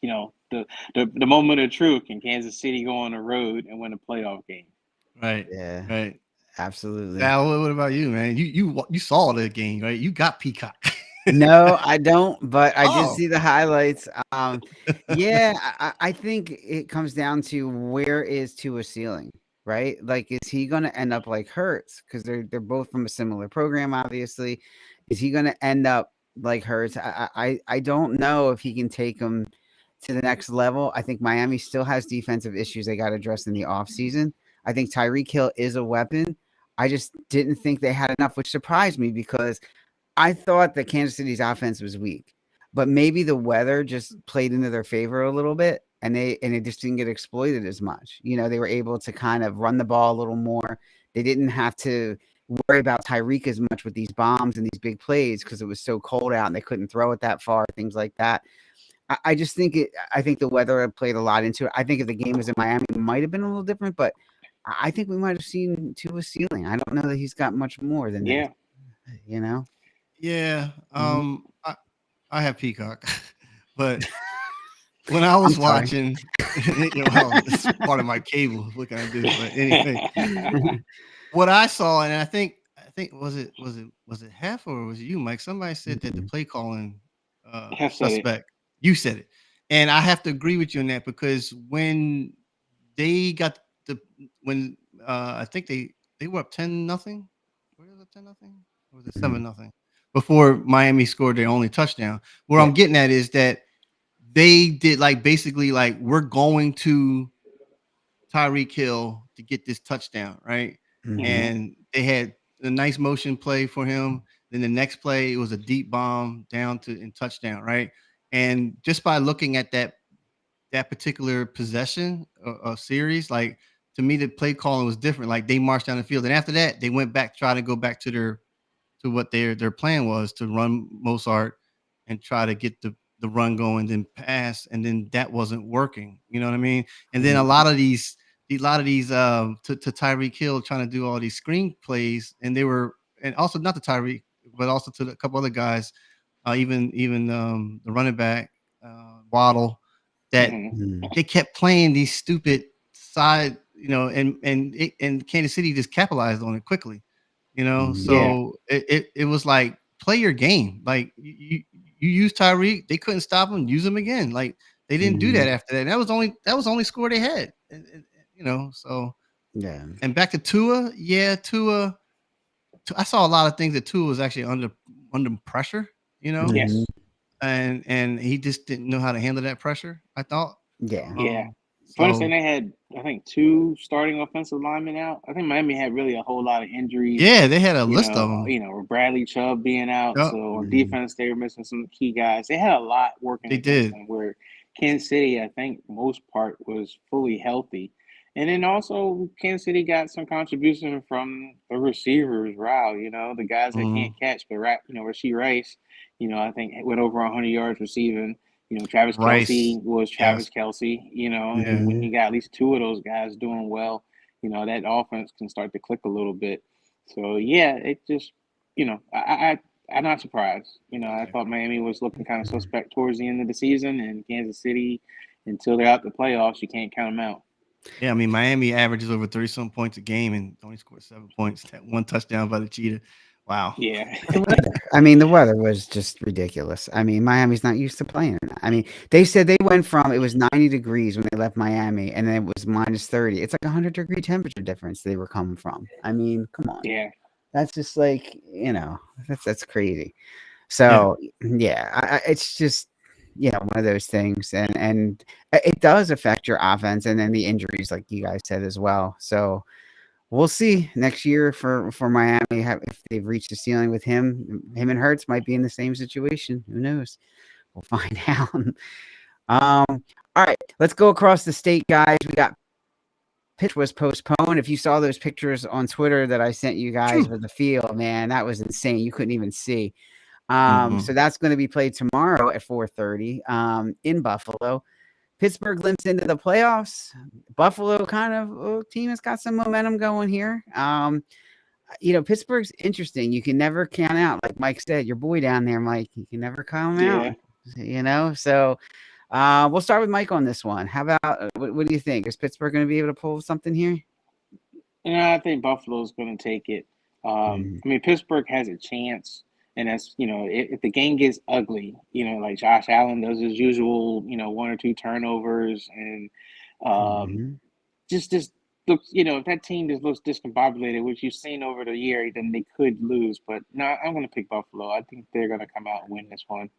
the moment of truth. Can Kansas City go on the road and win a playoff game? Right. Yeah, Right. absolutely. Al, what about you, man? You saw the game, right? You got Peacock. No, I don't, but I did Oh. see the highlights. Yeah, I think it comes down to where is Tua's ceiling, right? Like, is he going to end up like Hurts? Because they're both from a similar program, obviously. Is he going to end up like Hurts? I don't know if he can take him to the next level. I think Miami still has defensive issues they got addressed in the offseason. I think Tyreek Hill is a weapon. I just didn't think they had enough, which surprised me because I thought that Kansas City's offense was weak, but maybe the weather just played into their favor a little bit, and it just didn't get exploited as much. They were able to kind of run the ball a little more. They didn't have to worry about Tyreek as much with these bombs and these big plays because it was so cold out and they couldn't throw it that far, things like that. I just think I think the weather played a lot into it. I think if the game was in Miami, it might have been a little different, but I think we might have seen Tua's ceiling. I don't know that he's got much more than Yeah. that. Yeah. I have Peacock, but when I was watching, it's part of my cable. What can I do? But anyway, what I saw, and I think was it Hef or was it you, Mike? Somebody said that the play calling suspect. You said it, and I have to agree with you on that because when they got I think they were up 10-0. Were they up 10-0? Or was it 7-0? Before Miami scored their only touchdown. What I'm getting at is that they did basically we're going to Tyreek Hill to get this touchdown, right? Mm-hmm. And they had a nice motion play for him. Then the next play, it was a deep bomb down to touchdown, right? And just by looking at that particular possession series, to me, the play calling was different. Like they marched down the field, and after that, they went back, try to go back to what their plan was to run Mozart and try to get the run going, then pass, and then that wasn't working. You know what I mean? And then a lot of these to Tyreek Hill trying to do all these screen plays, and also not to Tyreek, but also to a couple other guys, even the running back Waddle, that they kept playing these stupid side, and Kansas City just capitalized on it quickly. So it was like, play your game. Like you use Tyreek, they couldn't stop him. Use him again. Like they didn't do that after that. And that was the only score they had. So yeah. And back to Tua, Tua. I saw a lot of things that Tua was actually under pressure. Yes. And he just didn't know how to handle that pressure, I thought. Yeah. First thing, they had, I think, 2 starting offensive linemen out. I think Miami had really a whole lot of injuries. Yeah, they had a list of them. With Bradley Chubb being out. Yep. So on defense, they were missing some key guys. They had a lot working. They did. Them, where Kansas City, I think, most part was fully healthy. And then also Kansas City got some contribution from the receivers. Wow, the guys that can't catch, but Rashee Rice, I think went over 100 yards receiving. Travis Kelce was Travis Kelce, and when you got at least 2 of those guys doing well, that offense can start to click a little bit. So, yeah, it just, I'm not surprised. I thought Miami was looking kind of suspect towards the end of the season, and Kansas City, until they're out the playoffs, you can't count them out. Yeah, I mean, Miami averages over 30-some points a game and only scored 7 points. That 1 touchdown by the Cheetah. Wow. Yeah. I mean, the weather was just ridiculous. I mean, Miami's not used to playing. I mean, they said they went from, it was 90 degrees when they left Miami, and then it was minus 30. It's like 100-degree temperature difference they were coming from. I mean, come on. Yeah. That's just like, that's crazy. So, it's just, one of those things. And it does affect your offense, and then the injuries, like you guys said as well. So, we'll see next year for Miami if they've reached the ceiling with him. Him and Hurts might be in the same situation. Who knows? We'll find out. All right, let's go across the state, guys. We got pitch was postponed. If you saw those pictures on Twitter that I sent you guys of the field, man, that was insane. You couldn't even see. So that's going to be played tomorrow at 4:30 in Buffalo. Pittsburgh limps into the playoffs. Buffalo kind of team has got some momentum going here. Pittsburgh's interesting. You can never count out, like Mike said, your boy down there, Mike. You can never count him out. So we'll start with Mike on this one. How about what do you think? Is Pittsburgh going to be able to pull something here? I think Buffalo's going to take it. I mean, Pittsburgh has a chance, and that's if the game gets ugly, like Josh Allen does his usual, 1 or 2 turnovers, and just looks, if that team just looks discombobulated, which you've seen over the year, then they could lose. But no, I'm going to pick Buffalo. I think they're going to come out and win this one.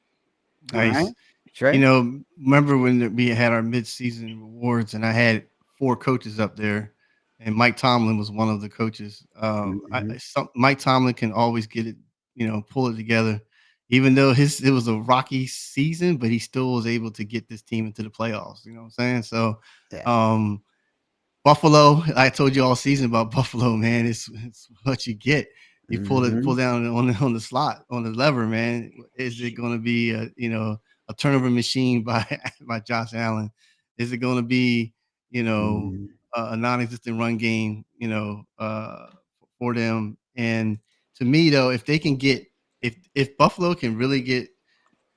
Nice. Right. Sure. Remember when we had our mid-season awards, and I had 4 coaches up there, and Mike Tomlin was one of the coaches. Mike Tomlin can always get it, pull it together, even though it was a rocky season, but he still was able to get this team into the playoffs. You know what I'm saying? So, Buffalo, I told you all season about Buffalo, man. It's what you get. You pull down on the slot, on the lever, man. Is it going to be a turnover machine by Josh Allen? Is it going to be a non-existent run game for them? And to me, though, if they can get if Buffalo can really get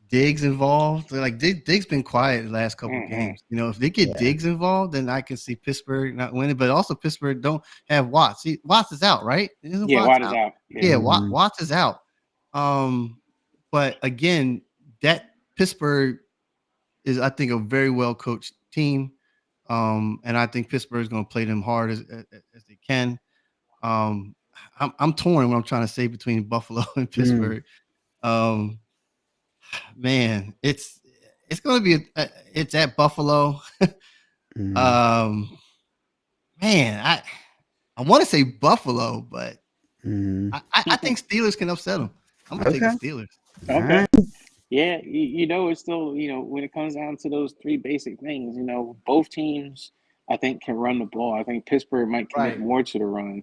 Diggs involved, like Diggs been quiet the last couple of games. If they get Diggs involved, then I can see Pittsburgh not winning. But also Pittsburgh don't have Watts. See, Watts is out, right? Watts is out. Yeah, Watts is out. But again, that Pittsburgh is, I think, a very well coached team. And I think Pittsburgh is going to play them hard as they can. I'm torn when I'm trying to say between Buffalo and Pittsburgh. Man, it's going to be it's at Buffalo. Man, I want to say Buffalo, but I think Steelers can upset them. I'm going to take the Steelers. Okay. Yeah, it's still, when it comes down to those 3 basic things, both teams, I think, can run the ball. I think Pittsburgh might commit more to the run.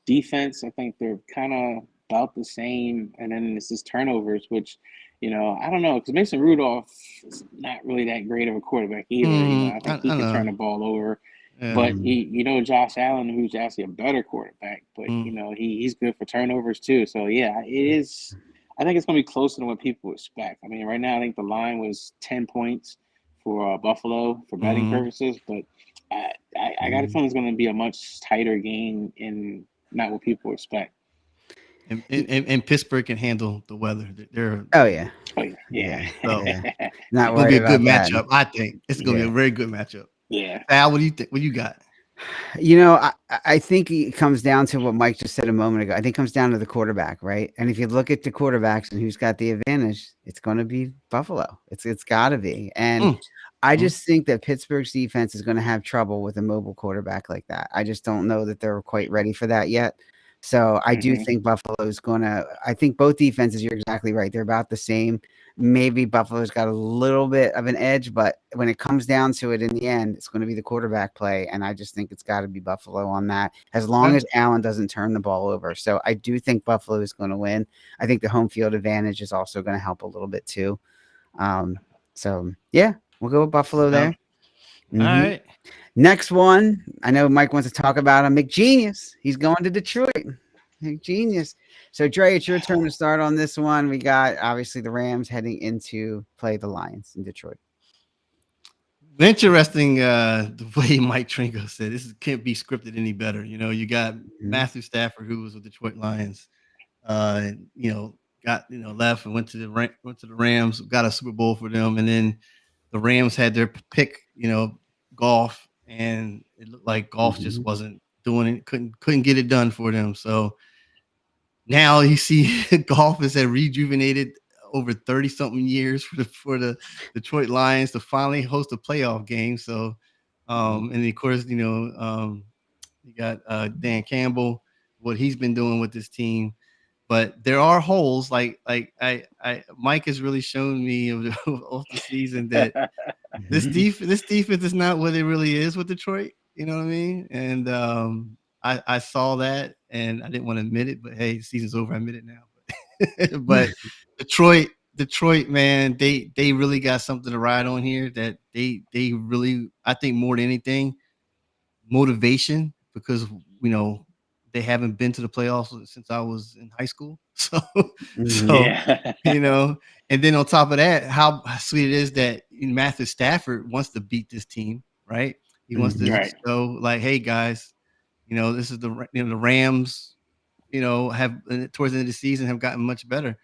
Defense, I think they're kind of about the same. And then it's just turnovers, which, I don't know, because Mason Rudolph is not really that great of a quarterback either. I think he can turn the ball over. Yeah. But Josh Allen, who's actually a better quarterback, but he's good for turnovers too. So yeah, it is. I think it's going to be closer than what people expect. I mean, right now I think the line was 10 points for Buffalo for betting purposes, but I got a feeling it's going to be a much tighter game and not what people expect. And Pittsburgh can handle the weather. They're So, not worried about that. It's going to be a good matchup. I think it's going to be a very good matchup. Yeah. Al, what do you think? What do you got? I think it comes down to what Mike just said a moment ago. I think it comes down to the quarterback, right? And if you look at the quarterbacks and who's got the advantage, it's going to be Buffalo. It's got to be. And I just think that Pittsburgh's defense is going to have trouble with a mobile quarterback like that. I just don't know that they're quite ready for that yet. So I do think Buffalo's going to – I think both defenses, you're exactly right. They're about the same. Maybe Buffalo's got a little bit of an edge, but when it comes down to it in the end, it's going to be the quarterback play, and I just think it's got to be Buffalo on that as long as Allen doesn't turn the ball over. So I do think Buffalo is going to win. I think the home field advantage is also going to help a little bit too. So, yeah, we'll go with Buffalo there. All right. Next one, I know Mike wants to talk about him. McGenius. He's going to Detroit. McGenius. So, Dre, it's your turn to start on this one. We got, obviously, the Rams heading into play the Lions in Detroit. Interesting the way Mike Trinko said this can't be scripted any better. You got Matthew Stafford, who was with Detroit Lions, got left and went to the Rams, got a Super Bowl for them, and then the Rams had their pick, golf, and it looked like golf just wasn't doing it, couldn't get it done for them. So now you see golf is rejuvenated over 30-something years for the Detroit Lions to finally host a playoff game. So, and of course, you got Dan Campbell, what he's been doing with this team. But there are holes. Like Mike has really shown me off the season that this defense is not what it really is with Detroit. You know what I mean? And I saw that, and I didn't want to admit it, but hey, the season's over. I admit it now. But Detroit, man, they really got something to ride on here. That they really, I think more than anything, motivation, because they haven't been to the playoffs since I was in high school. So Yeah. and then on top of that, how sweet it is that Matthew Stafford wants to beat this team, right? He wants to Right. show like, hey guys, this is the Rams, have towards the end of the season have gotten much better.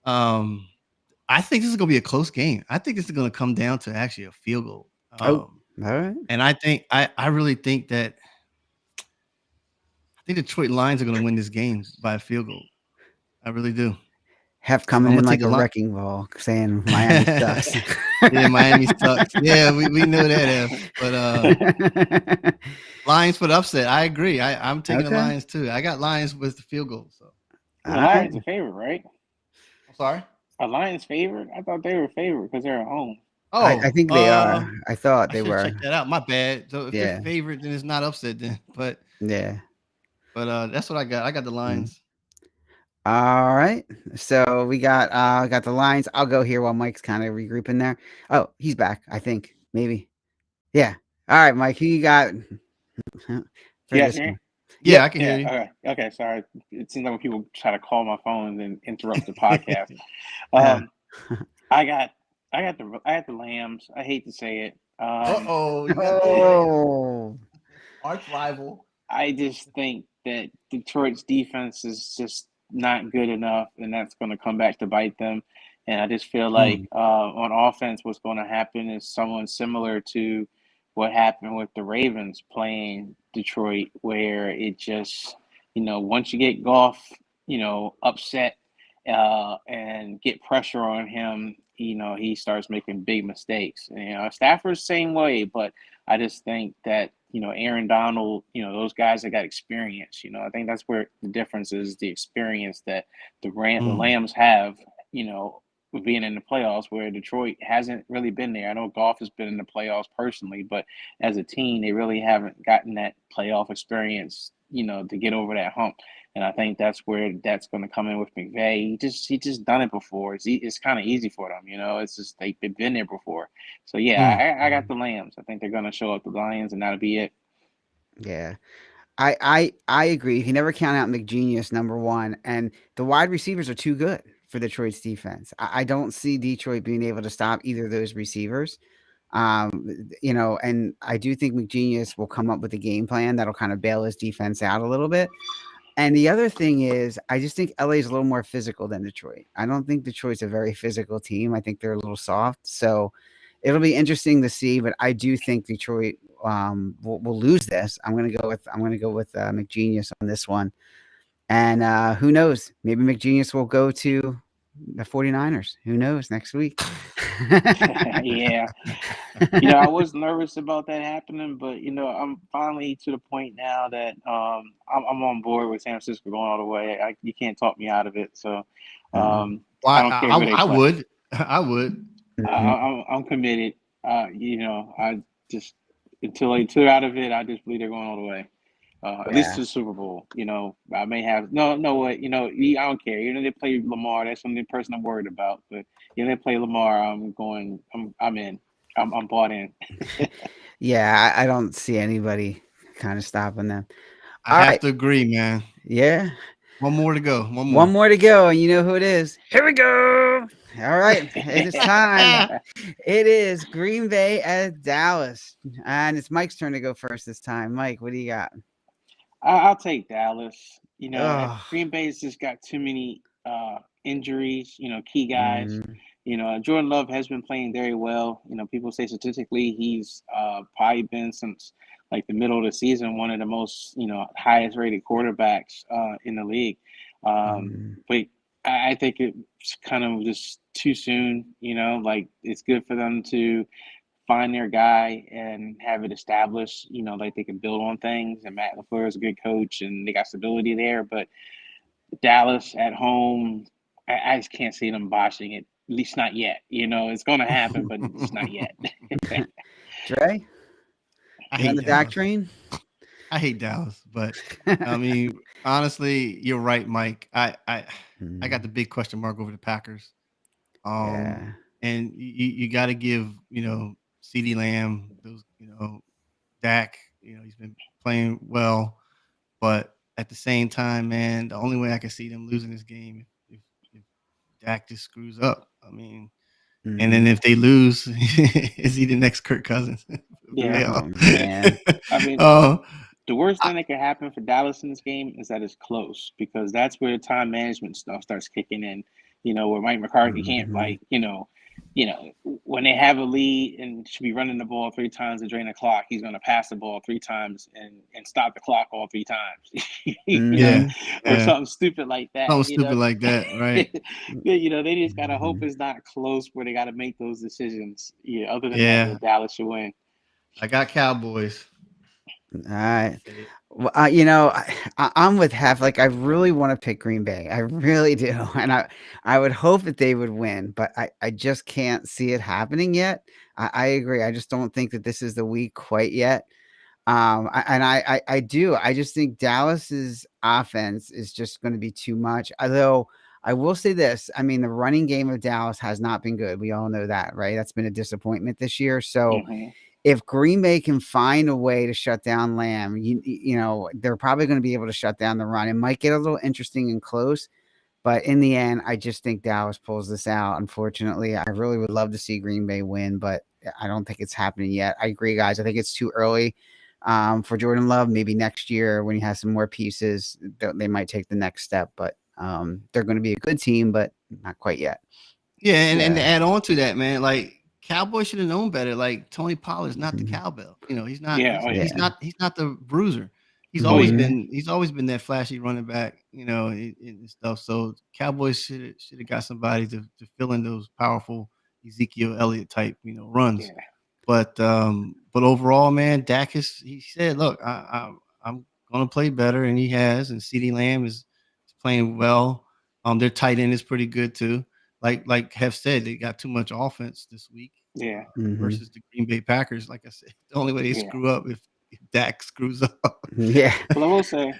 I think this is going to be a close game. I think this is going to come down to actually a field goal. All right. And I really think that Detroit Lions are going to win this game by a field goal. I really do. Have I'm coming in gonna like take a the wrecking ball, saying Miami sucks. Yeah, Miami sucks. Yeah, we know that. But Lions for the upset. I agree. I'm taking the Okay. Lions too. I got Lions with the field goal. So The All right. Lions are favorite, right? I'm sorry. A Lions favorite? I thought they were favorite because they're at home. Oh, I think they are. I thought I they should were. check that out. My bad. So if Yeah. they're favorite, then it's not upset then. But Yeah. that's what I got. I got the Lions. All right. So we got the Lions. I'll go here while Mike's kind of regrouping there. Oh, he's back, I think. Maybe. Yeah. All right, Mike, who you got for Yeah, this one? Yeah, I can hear you. Yeah. Okay. Sorry. It seems like when people try to call my phone and then interrupt the podcast. Yeah. I got the Lambs. I hate to say it. You got Oh. arch rival. I just think that Detroit's defense is just not good enough, and that's going to come back to bite them. And I just feel like on offense, what's going to happen is someone similar to what happened with the Ravens playing Detroit, where it just, once you get Goff, upset and get pressure on him, he starts making big mistakes. And, Stafford's the same way, but I just think that, Aaron Donald, those guys that got experience, I think that's where the difference is, the experience that the Lambs have, with being in the playoffs, where Detroit hasn't really been there. I know Goff has been in the playoffs personally, but as a team, they really haven't gotten that playoff experience, to get over that hump. And I think that's where that's going to come in with McVay. He just done it before. It's kind of easy for them, It's just they've been there before. So yeah, I got the Lambs. I think they're going to show up the Lions, and that'll be it. Yeah. I agree. You never count out McGenius, number one, and the wide receivers are too good for Detroit's defense. I don't see Detroit being able to stop either of those receivers. And I do think McGenius will come up with a game plan that'll kind of bail his defense out a little bit. And the other thing is, I just think LA is a little more physical than Detroit. I don't think Detroit's a very physical team. I think they're a little soft. So it'll be interesting to see, but I do think Detroit will lose this. I'm gonna go with McGenius on this one. And who knows? Maybe McGenius will go to the 49ers. Who knows next week? Yeah. I was nervous about that happening, but I'm finally to the point now that I'm on board with San Francisco going all the way. You can't talk me out of it. So I don't care who they play. I would. I'm committed. I just until they're out of it, I just believe they're going all the way. At least to the Super Bowl. I may have no what. I don't care. They play Lamar. That's the only person I'm worried about. But they play Lamar. I'm in. I'm bought in. Yeah, I don't see anybody kind of stopping them. I have to agree, man. Yeah. One more to go. One more to go, and you know who it is. Here we go. All right, it is time. It is Green Bay at Dallas, and it's Mike's turn to go first this time. Mike, what do you got? I'll take Dallas. Green Bay's just got too many injuries. Key guys. Jordan Love has been playing very well. People say statistically he's probably been since like the middle of the season one of the most highest rated quarterbacks in the league. But I think it's kind of just too soon. Like it's good for them to find their guy and have it established. Like they can build on things. And Matt LaFleur is a good coach, and they got stability there. But Dallas at home, I just can't see them botching it. At least not yet. It's going to happen, but it's not yet. Dre? I You on hate the Dak Dallas. train? I hate Dallas, but I mean, honestly, you're right, Mike. I got the big question mark over the Packers. Yeah. And you got to give CeeDee Lamb those Dak. He's been playing well, but at the same time, man, the only way I can see them losing this game if Dak just screws up. I mean, and then if they lose, is he the next Kirk Cousins? Yeah. Oh, man. I mean, Oh, the worst thing that could happen for Dallas in this game is that it's close because that's where the time management stuff starts kicking in. Where Mike McCarthy can't when they have a lead and should be running the ball 3 times to drain the clock, he's going to pass the ball 3 times and stop the clock all 3 times. yeah, Or yeah, something stupid like that. something stupid like that, right? They just gotta hope it's not close where they got to make those decisions. Yeah. Other than that, Yeah, yeah, Dallas should win. I got Cowboys. All right. Say it. Well, I'm with Hef. Like, I really want to pick Green Bay. I really do, and I would hope that they would win, but I just can't see it happening yet. I agree. I just don't think that this is the week quite yet. I do. I just think Dallas's offense is just going to be too much. Although I will say this, I mean, the running game of Dallas has not been good. We all know that, right? That's been a disappointment this year. So if Green Bay can find a way to shut down Lamb, they're probably going to be able to shut down the run. It might get a little interesting and close, but in the end, I just think Dallas pulls this out. Unfortunately, I really would love to see Green Bay win, but I don't think it's happening yet. I agree, guys. I think it's too early for Jordan Love. Maybe next year when he has some more pieces, they might take the next step, but they're going to be a good team, but not quite yet. Yeah, and to add on to that, man, like Cowboys should have known better. Like Tony Pollard's not the cowbell. He's not. He's not the bruiser. He's always been that flashy running back. And stuff. So Cowboys should have got somebody to fill in those powerful Ezekiel Elliott type runs. Yeah. But overall, man, Dak he said, look, I'm gonna play better, and he has. And CeeDee Lamb is playing well. Their tight end is pretty good too. Like Hef said, they got too much offense this week. Yeah. Versus the Green Bay Packers. Like I said, the only way they screw up if Dak screws up. Yeah. Well, I will say,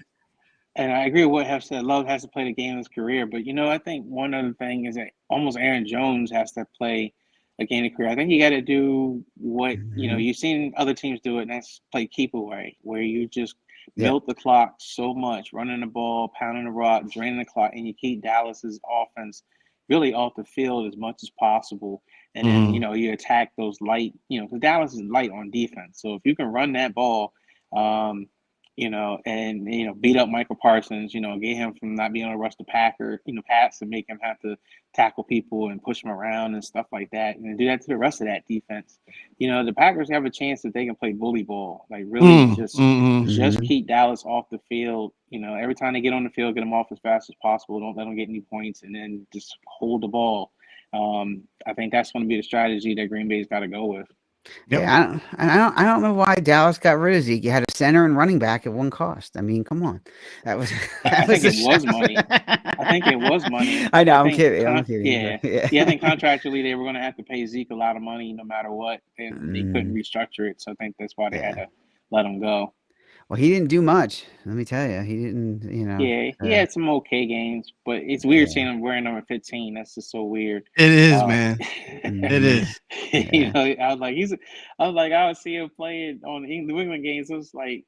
and I agree with what Hef said. Love has to play the game of his career, but I think one other thing is that almost Aaron Jones has to play a game of career. I think you got to do what you've seen other teams do it, and that's play keep away, where you just milk the clock so much, running the ball, pounding the rock, draining the clock, and you keep Dallas's offense really off the field as much as possible. And then, you attack those light, because Dallas is light on defense. So if you can run that ball, and beat up Michael Parsons, get him from not being able to rush the pass and make him have to tackle people and push him around and stuff like that, and do that to the rest of that defense. The Packers have a chance that they can play bully ball, like really just keep Dallas off the field. Every time they get on the field, get them off as fast as possible. Don't let them get any points, and then just hold the ball. I think that's going to be the strategy that Green Bay's got to go with. Yep. Yeah, I don't know why Dallas got rid of Zeke. You had a center and running back at one cost. I mean, come on, I think it was money. I think it was money. I know. I'm kidding. Yeah. I think contractually they were going to have to pay Zeke a lot of money no matter what, and they couldn't restructure it. So I think that's why they had to let him go. Well, he didn't do much. Let me tell you, he didn't. Yeah, he had some okay games, but it's weird seeing him wearing number 15. That's just so weird. It is, man. It is. I would see him playing on the New England games. It was like,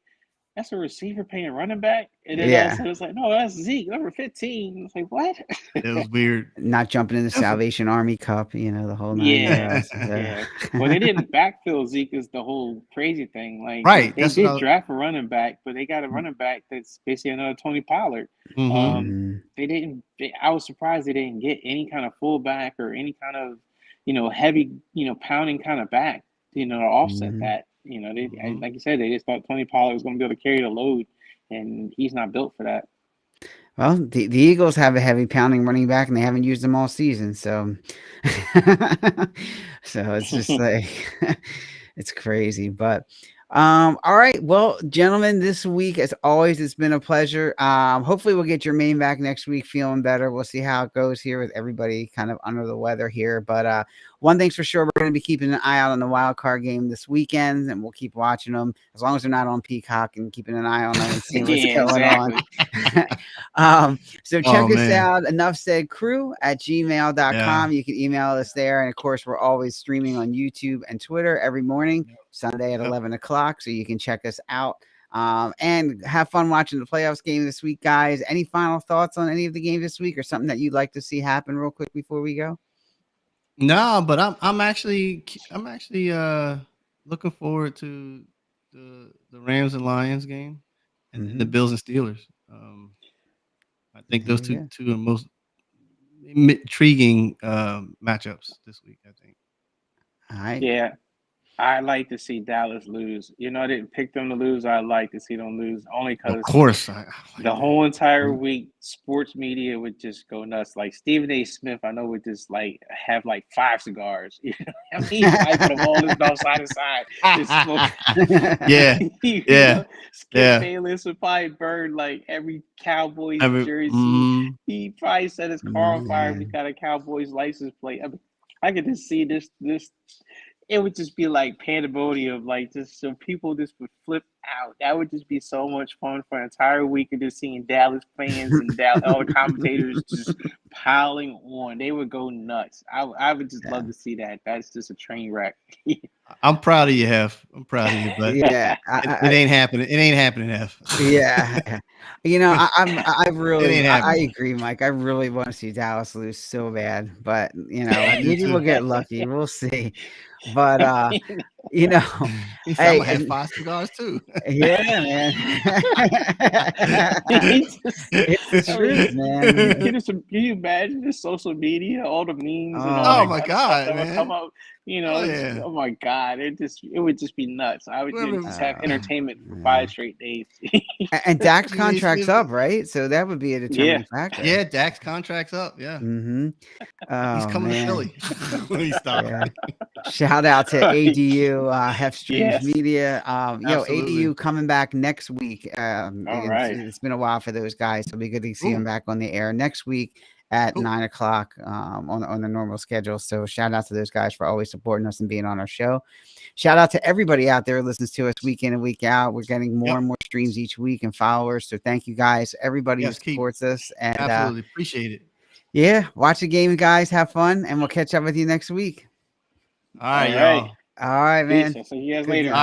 that's a receiver playing running back, and then all of a sudden it's like, no, that's Zeke, number 15. It's like, what? It was weird. Not jumping in the Salvation Army Cup, the whole nine yards. Yeah. Well, they didn't backfill Zeke is the whole crazy thing. Like, right. They did draft a running back, but they got a running back that's basically another Tony Pollard. They didn't. I was surprised they didn't get any kind of fullback or any kind of, heavy, pounding kind of back, to offset that. Like you said, they just thought Tony Pollard was going to be able to carry the load, and he's not built for that. Well, the Eagles have a heavy pounding running back, and they haven't used them all season. So, so it's just like it's crazy. But All right. Well, gentlemen, this week, as always, it's been a pleasure. Hopefully we'll get Jermaine back next week feeling better. We'll see how it goes here with everybody kind of under the weather here. But one thing's for sure, we're going to be keeping an eye out on the wild card game this weekend, and we'll keep watching them as long as they're not on Peacock, and keeping an eye on them and seeing what's going on. So check us out, Enough Said Crew at gmail.com. You can email us there. And of course, we're always streaming on YouTube and Twitter every morning, Sunday at 11 o'clock. So you can check us out and have fun watching the playoffs game this week, guys. Any final thoughts on any of the games this week, or something that you'd like to see happen real quick before we go? No, but I'm actually looking forward to the Rams and Lions game and the Bills and Steelers. I think those two are the most intriguing matchups this week, I think. All right. Yeah. I like to see Dallas lose. You know, I didn't pick them to lose. I like to see them lose only because, of course, the whole entire week, sports media would just go nuts. Like Stephen A. Smith, I know would just like have like 5 cigars. You know, I mean, he's piping them all this side to side. Skip Bayless would probably burn like every Cowboys jersey. He probably set his car on fire if he got a Cowboys license plate. I mean, I could just see this. It would just be like pandemonium, like just so people just would flip out. That would just be so much fun for an entire week of just seeing Dallas fans and all the commentators just piling on. They would go nuts. I would just love to see that. That's just a train wreck. I'm proud of you, Hef. I'm proud of you, but it ain't happening. It ain't happening, Hef. Yeah, you know, I agree, Mike. I really want to see Dallas lose so bad, but you know, maybe we'll get lucky. We'll see. But you know, hey, I had 5 cigars too. Yeah, man. It's the truth, man. Can you imagine the social media, all the memes? Oh my God, man! Would come out, you know, oh my God, it would just be nuts. I would just have entertainment for 5 straight days. And Dak's contract's up, right? So that would be a determining factor. Yeah, Dak's contract's up. Yeah. He's coming to Philly when he stops. Shout out to ADU, Hef Streams Media. ADU coming back next week. It's been a while for those guys, so it'll be good to see them back on the air next week at 9 o'clock on the normal schedule. So shout out to those guys for always supporting us and being on our show. Shout out to everybody out there who listens to us week in and week out. We're getting more and more streams each week and followers. So thank you guys, everybody who supports us. And absolutely appreciate it. Yeah, watch the game, guys. Have fun, and we'll catch up with you next week. All right, y'all. All right, man. Peace. I'll see you guys later.